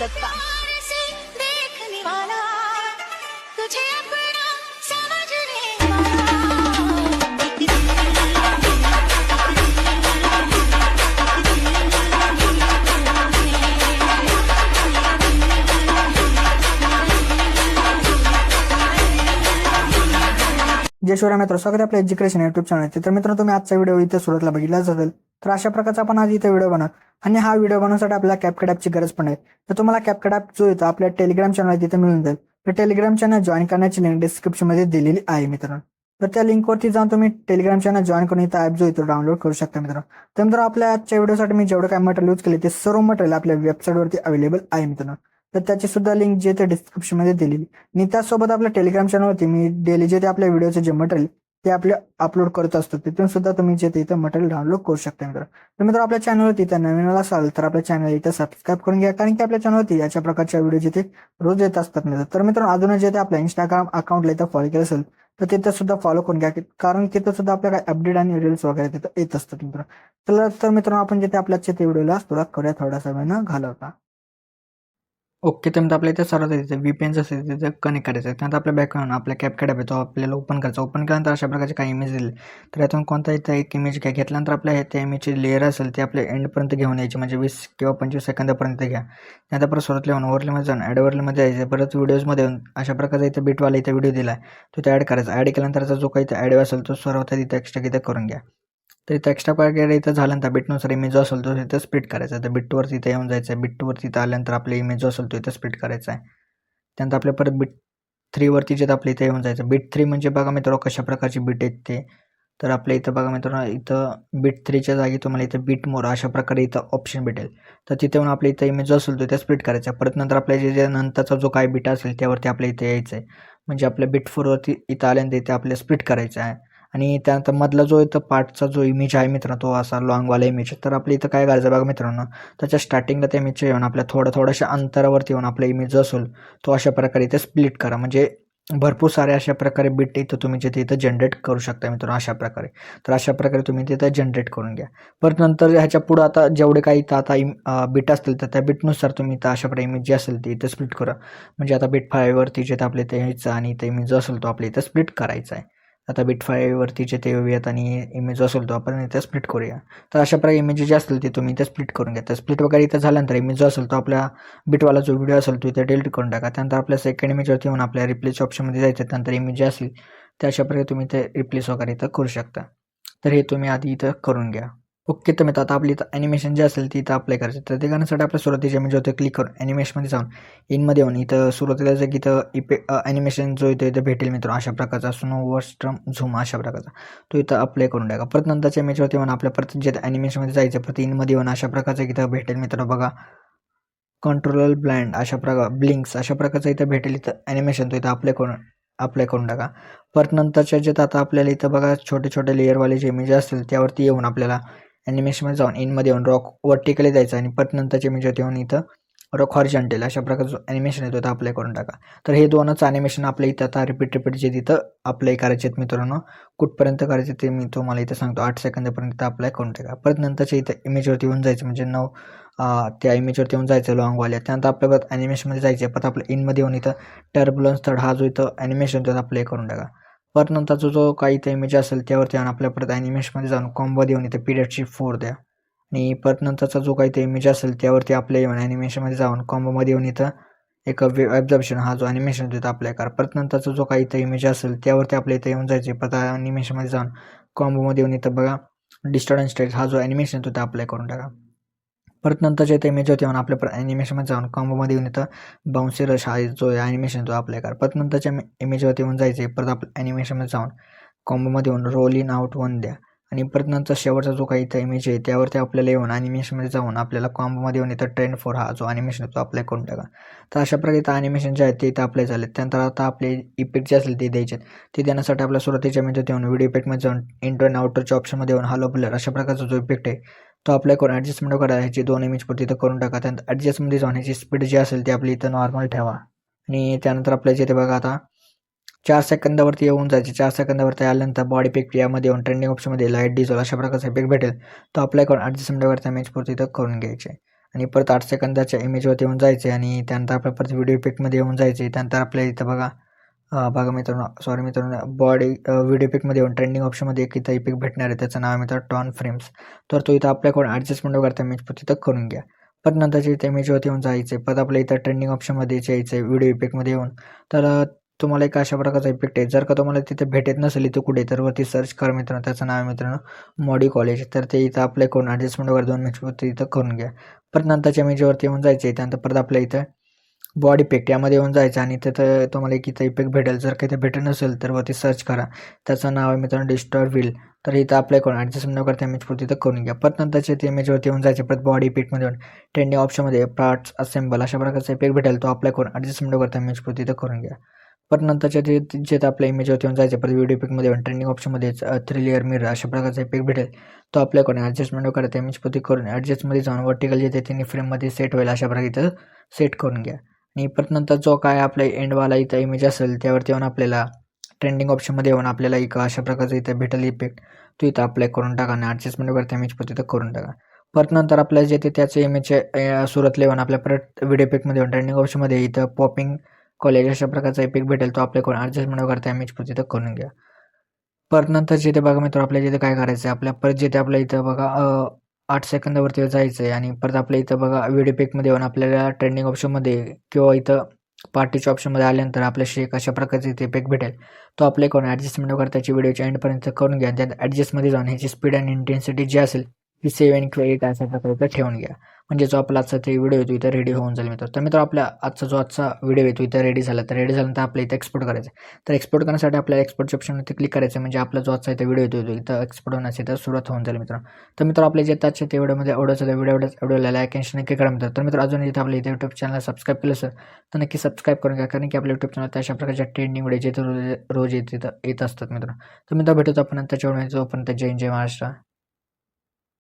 दत्ता। देखने वाला तुझे अपना समझने जय शिवराय मित्र, स्वागत आहे आपल्या एज्युकेशन यूट्यूब चॅनलचे। तर मित्रांनो, तुम्ही आजचा व्हिडिओ इथे सुरुवातीला बघितलाच असेल। तर अशा प्रकारचा आपण आज इथे व्हिडिओ बनवणार आणि हा व्हिडिओ बनवण्यासाठी आपल्याला कॅपकट ॲपची गरज पण आहे। तर तुम्हाला कॅपकट ॲप जो येतो आपल्या टेलिग्राम चॅनल तिथे मिळून जाईल। तर टेलिग्राम चॅनल जॉईन करण्याची लिंक डिस्क्रिप्शन मध्ये दिलेली आहे मित्रांनो। तर त्या लिंकवरती जाऊन तुम्ही टेलिग्राम चॅनल जॉईन करून इथं ॲप जो येतो डाउनलोड करू शकता मित्रांनो। तर मित्रांनो, आपल्या आजच्या व्हिडिओसाठी मी जेवढं काय मटेरियल यूज केले ते सर्व मटेरियल आपल्या वेबसाईटवरती अवेलेबल आहे मित्रांनो। तर त्याची सुद्धा लिंक जे ते डिस्क्रिप्शन मध्ये दिलेली आणि त्याचसोबत आपल्या टेलिग्राम चॅनलवरती मी डेली जे ते आपल्या व्हिडिओचे जे मटेरियल ते आपले अपलोड करत असतो, तिथून सुद्धा तुम्ही जे इथं मटेरियल डाउनलोड करू शकता मित्र। तर मित्र, आपल्या चॅनलवरती इथं नवीन असाल तर आपल्या चॅनल इथं सबस्क्राईब करून घ्या, कारण की आपल्या चॅनलवरती याच्या प्रकारच्या व्हिडिओ जिथे रोज येत असतात मित्र। तर मित्रांनो, अजून जे ते आपल्या इंस्टाग्राम अकाउंटला इथं फॉलो केलं असेल तर तिथं सुद्धा फॉलो करून घ्या, कारण तिथं सुद्धा आपल्या काय अपडेट आणि रील्स वगैरे तिथं येत असतात मित्र। तर मित्रांनो, आपण जिथे आपल्या ते व्हिडिओला सुरुवात करूया थोडासा वेळ न घालवता। ओके, तर मित्र, आपल्या इथे सर्वात तिथे VPN असेल तिथे कनेक्ट करायचं आहे। त्यानंतर आपल्या बॅकग्राऊंड आपल्या कॅपकट ॲप तो आपल्याला ओपन करायचा। ओपन केल्यानंतर अशा प्रकारचे काही इमेज दिले, तर यातून कोणता इथं एक इमेज घेतल्यानंतर आपल्या त्या इमेजची लेअर असेल ते आपल्या एंडपर्यंत घेऊन यायची, म्हणजे 20 किंवा 25 सेकंदापर्यंत घ्या। त्यानंतर परत सुरुवात लिहून ओव्हरलेमध्ये जाऊन ॲड ओव्हरलेमध्ये यायचं। परत व्हिडिओजमध्ये येऊन अशा प्रकारचा इथं बिटवाला इथं व्हिडिओ दिला आहे तो ॲड करायचा। ॲड केल्यानंतर जो काही ॲड असेल तो सर्वात इथं एक्स्ट्रा इथं करून घ्या। तर इथं एक्स्ट्रा वगैरे इथं झाल्यानंतर बिटनुसार इमेज जो असेल तो इथं स्प्लिट करायचा। तर बिटवरती इथं येऊन जायचं आहे। बिटवरती इथं आल्यानंतर आपला इमेज जो असेल तो इथं स्प्लिट करायचा आहे। त्यानंतर आपल्या परत बीट 3 वरती जे आपल्या इथे येऊन जायचं। बीट 3 म्हणजे बघा मित्रांनो कशा प्रकारची बीट आहेत ते। तर आपल्या इथं बघा मित्रांनो, इथं बीट 3च्या जागी तुम्हाला इथं बीट मोर अशा प्रकारे इथं ऑप्शन भेटेल। तर तिथे येऊन आपल्या इथं इमेज जो असेल तो इथे स्प्लिट करायचा। परत नंतर आपल्या जे नंतरचा जो काही बीट असेल त्यावरती आपल्या इथे यायचं आहे, म्हणजे आपल्या बीट 4 वरती इथं आल्यानंतर इथे आपल्याला स्प्लिट करायचं आहे। आणि त्यानंतर मधला जो इथं पार्टचा जो इमेज आहे मित्रांनो, तो असा लॉंगवाला इमेज। तर आपल्या इथं काय करायचं बघा मित्रांनो, त्याच्या स्टार्टिंगला त्या इमेजच्या येऊन आपल्या थोड्याशा अंतरावरती येऊन आपला इमेज जो असेल तो अशा प्रकारे इथे स्प्लिट करा, म्हणजे भरपूर सारे अशा प्रकारे बीट इथं तुम्ही जिथे इथं जनरेट करू शकता मित्रांनो अशा प्रकारे। तर अशा प्रकारे तुम्ही तिथं जनरेट करून घ्या। परत नंतर ह्याच्या पुढं आता जेवढे काही इथं आता बीट असतील तर त्या बीटनुसार तुम्ही इथं अशा प्रकारे इमेज जी असेल ती इथं स्प्लिट करा, म्हणजे आता बीट 5 वरती जे आपले ते यायचं आणि ते इमेज जो असेल तो आपल्या इथं स्प्लिट करायचा आहे। आता बीट 5 वरती जे ते येऊयात आणि इमेज जो असेल तो आपण इथं स्प्लिट करूया। तर अशा प्रकारे इमेज जे असतील ते तुम्ही इथं स्प्लिट करून घ्या। तर स्प्लिट वगैरे इथं झाल्यानंतर इमेज जो असेल तो आपल्या बिटवाला जो व्हिडिओ असेल तो इथे डिलीट करून टाका। त्यानंतर आपल्या सेकंड इमेजवरती येऊन आपल्या रिप्लेस ऑप्शनमध्ये जायचं। त्यानंतर इमेज जे असेल त्या अशा प्रकारे तुम्ही इथे रिप्लेस वगैरे इथं करू शकता। तर हे तुम्ही आधी इथं करून घ्या। ओके, तर मित्र, आता आपली इथं ॲनिमेशन जे असेल ती इथं अप्लाय करायचं। तर ते करण्यासाठी आपल्या सुरुवातीच्या इमेजवरती क्लिक करून ॲनिमेशनमध्ये जाऊन इनमध्ये येऊन इथं सुरुवातीला जे की इथं ॲनिमेशन जो इथं भेटेल मित्र अशा प्रकारचा स्नो वस्ट्रम झूम अशा प्रकारचा तो इथं अप्लाय करून टाका। परत नंतरच्या इमेजवरती येऊन आपल्या परत जे ॲनिमेशनमध्ये जायचं, परत इनमध्ये येऊन अशा प्रकारचं इथं भेटेल मित्र बघा, कंट्रोल ब्लाइंड अशा प्रकार ब्लिंक्स अशा प्रकारचं इथं भेटेल। इथं ॲनिमेशन तो इथं अप्लाय करून टाका। परत नंतरच्या ज्यात आता आपल्याला इथं बघा छोटे छोटे लेअरवाले जे इमेज असतील त्यावरती येऊन आपल्याला ॲनिमेशनमध्ये जाऊन इनमध्ये येऊन रॉक वर्टिकली जायचं आणि परत नंतरच्या इमेजवरती येऊन इथं रॉक हॉरिझॉन्टल अशा प्रकारचं ॲनिमेशन येतो इथं अप्लाय करून टाका। तर हे दोनच ॲनिमेशन आपल्या इथं आता रिपीट जे तिथं अप्लाय करायचे आहेत मित्रांनो, कुठपर्यंत करायचे ते मी तुम्हाला इथं सांगतो। 8 सेकंदापर्यंत इथं अप्लाय करून टाका। परत नंतरच्या इथं इमेजवरती येऊन जायचं, म्हणजे त्या इमेजवरती येऊन जायचं लॉंगवाल्या। त्यानंतर आपल्या परत ॲनिमेशनमध्ये जायचं, परत आपल्या इनमध्ये येऊन इथं टर्ब्युलन्स थर्ड हा जो इथं ॲनिमेशन त्यात अप्लाय करून टाका। परत नंतरचा जो काही इथं इमेज असेल त्यावरती येऊन आपल्या परत ॲनिमेशनमध्ये जाऊन कॉम्बोमध्ये येऊन इथं पीरियडची 4 द्या आणि परत नंतरचा जो काही ते इमेज असेल त्यावरती आपल्या येऊन ॲनिमेशनमध्ये जाऊन कॉम्बोमध्ये येऊन इथं एक वेव ॲब्झॉर्प्शन हा जो ॲनिमेशन तिथं अप्लाय करा। परत नंतरचा जो काही इथं इमेज असेल त्यावरती आपल्या इथं येऊन जायचे, परत ॲनिमेशनमध्ये जाऊन कॉम्बोमध्ये येऊन इथं बघा डिस्टॉर्ट स्टेज हा जो ॲनिमेशन तिथं अप्लाय करून टाका। परत नंतरच्या इथं इमेजवरती येऊन आपल्या ॲनिमेशनमध्ये जाऊन कॉम्बोमध्ये येऊन इथं बाउन्सी रश हा जो ॲनिमेशन तो अप्लाय करा। परत नंतरच्या इमेजवरती येऊन जायचे, परत आपल्या ॲनिमेशनमध्ये जाऊन कॉम्बोमध्ये येऊन रोल इन आउट 1 द्या आणि परत नंतर शेवटचा जो काही इथं इमेज आहे त्यावरती आपल्याला येऊन ॲनिमेशनमध्ये जाऊन आपल्याला कॉम्बोमध्ये येऊन इथं ट्रेंड 4 हा जो ॲनिमेशन तो अप्लाय करून टाका। तर अशा प्रकारे इथं ॲनिमेशन जे आहेत ते इथं अप्लाय झाले। त्यानंतर आता आपले इफेक्ट जे असेल ते द्यायचे, ते देण्यासाठी आपल्या सुरुवातीच्या इमेजवरती येऊन व्हिडिओ इफेक्टमध्ये जाऊन इंट्रो आणि आउटरच्या ऑप्शनमध्ये येऊन हॅलो ब्लर अशा प्रकारचा जो इफेक्ट आहे तो अप्लाय करून ॲडजस्टमेंट करा। ह्याची 2 इमेज पुरती इथं करून टाका। त्यानंतर ॲडजस्टमध्ये जाऊन ह्याची स्पीड जी असेल ती आपली इथं नॉर्मल ठेवा आणि त्यानंतर आपल्या इथे बघा आता 4 सेकंदावरती येऊन जायचे। 4 सेकंदावरती आल्यानंतर बॉडी इफेक्ट यामध्ये येऊन ट्रेंडिंग ऑप्शनमध्ये लाईट डिझॉल्व अशा प्रकारचा इफेक्ट भेटेल, तो अप्लाय करून ॲडजस्टमेंट वगैरे इमेज पुरती इथं करून घ्यायचे। आणि परत 8 सेकंदाच्या इमेजवरती येऊन जायचे आणि त्यानंतर आपल्या परत व्हिडिओ इफेक्टमध्ये येऊन जायचे. त्यानंतर आपल्या इथं बघा मित्रांनो, सॉरी मित्रांनो, बॉडी व्हिडिओ इफेक्टमध्ये येऊन ट्रेंडिंग ऑप्शनमध्ये एक इथं इफेक्ट भेटणार आहे. त्याचं नाव आहे मित्रांनो टॉन फ्रेम्स. तर तो इथं आपल्याकडून ॲडजस्टमेंट वगैरे त्या इमेज तिथं करून घ्या. परत नंतरच्या इथं इमेजवरती येऊन जायचे. परत आपल्या इथं ट्रेंडिंग ऑप्शनमध्येच यायचं आहे व्हिडिओ इफेक्टमध्ये येऊन. तर तुम्हाला एक अशा प्रकारचा इफेक्ट आहे. जर का तुम्हाला तिथे भेटत नसेल इथं कुठे, तर वरती सर्च करा मित्रांनो. त्याचं नाव आहे मित्रांनो मॉडी कॉलेज. तर ते इथं अप्लाय करून ॲडजस्टमेंट वगैरे 2 मिनिट्सवरती इथं करून घ्या. परत नंतरच्या इमेजवरती येऊन जायचे. त्यानंतर परत आपल्या इथं बॉडी इफेक्ट यामध्ये येऊन जायचं आणि तिथं तुम्हाला एक इथं इफेक्ट भेटेल. जर काही ते भेटत नसेल तर वरती सर्च करा. त्याचं नाव आहे मित्रांनो डिस्टॉर्ट व्हील. तर इथं अप्लाय करून ॲडजस्टमेंट वगैरे त्या इमेजवरती इथं करून घ्या. परत नंतरच्या ते इमेजवरती येऊन जायचे. परत बॉडी इफेक्टमध्ये येऊन ट्रेंडिंग ऑप्शनमध्ये पार्ट्स असेंबल अशा प्रकारचा इफेक्ट भेटेल. तो अप्लाय करून ॲडजस्टमेंट वगैरे त्या इमेजवरती इथं करून घ्या. परत नंतरच्या जे आपल्या इमेजवरती येऊन जायचे. परत व्हिडिओ इफेक्टमध्ये येऊन ट्रेंडिंग ऑप्शनमध्येच 3 लेअर मिरर अशा प्रकारचा इफेक्ट भेटेल. तो अप्लाय करून ॲडजस्टमेंट वगैरे त्या इमेजवरती करून ॲडजस्टमध्ये जाऊन वर्टिकल जे ते तिन्ही फ्रेममध्ये सेट होईल अशा प्रकारे इथं सेट करून घ्या. आणि परत नंतर जो काय आपल्या एंडवाला इथं इमेज असेल त्यावरती येऊन आपल्याला ट्रेंडिंग ऑप्शनमध्ये येऊन आपल्याला एक अशा प्रकारचा इथं भेटेल इफेक्ट. तो इथं अप्लाय करून टाका आणि ॲडजस्टमेंट वगैरे त्या इमेजवरती इथं करून टाका. परत नंतर आपल्याला जे ते त्याचे इमेज सुरतला येऊन आपल्या परत व्हिडिओ इफेक्टमध्ये येऊन ट्रेंडिंग ऑप्शनमध्ये इथं पॉपिंग कॉलेज अशा प्रकारचा इफेक्ट भेटेल. तो अप्लाय करून ॲडजस्टमेंट वगैरे त्या इमेजवरती इथं करून घ्या. परत नंतर जिथे बघा मित्र आपल्या जिथे काय करायचं आहे, आपल्या परत जिथे आपल्या इथं बघा 8 सेकंदावरती जायचं आहे आणि परत आपल्या इथं बघा व्हिडिओ पिकमध्ये येऊन आपल्याला ट्रेंडिंग ऑप्शनमध्ये किंवा इथं पार्टीच्या ऑप्शनमध्ये आल्यानंतर आपल्याशी एक अशा प्रकारचे इथे इफेक्ट भेटेल. तो अप्लाय करून ॲडजस्टमेंट वगैरे त्याची व्हिडिओच्या एंडपर्यंत करून घ्या. त्यात ॲडजस्टमध्ये जाऊन ह्याची स्पीड आणि इंटेन्सिटी जी असेल ती 7 किंवा 8 अशा प्रकारे इथं ठेवून घ्या. म्हणजे जो आपला आजचा ते व्हिडिओ येतो इथं रेडी होऊन जाईल मित्र. तर मित्र आपला आजचा व्हिडिओ येतो इथं रेडी झाला. तर रेडी झाल्यानंतर आपल्या इथं एक्सपोर्ट करायचं आहे. तर एक्सपोर्ट करण्यासाठी आपल्याला एक्सपोर्टच्या ऑप्शनवरती क्लिक करायचं म्हणजे आपला जो आजचा इथं व्हिडिओ येतो इथं एक्सपोर्ट होण्याची इथं सुरुवात होऊन जाईल मित्र. तर मित्र आपल्या जे आजच्या ते व्हिडिओमध्ये व्हिडिओला लाईक आणि नक्की करा मित्र. तर मित्र अजून इथं आपल्या इथे यूट्यूब चॅनल सबस्क्राईब केलं असेल तर नक्की सबस्क्राईब करून घ्या. कारण की आपल्या यूट्यूब चॅनल अशा प्रकारच्या ट्रेंडिंग व्हिडिओ जे रोज येत असतात मित्र. तर मित्र भेटतो आपण त्याच्या व्हिडिओ पण जय महाराष्ट्र.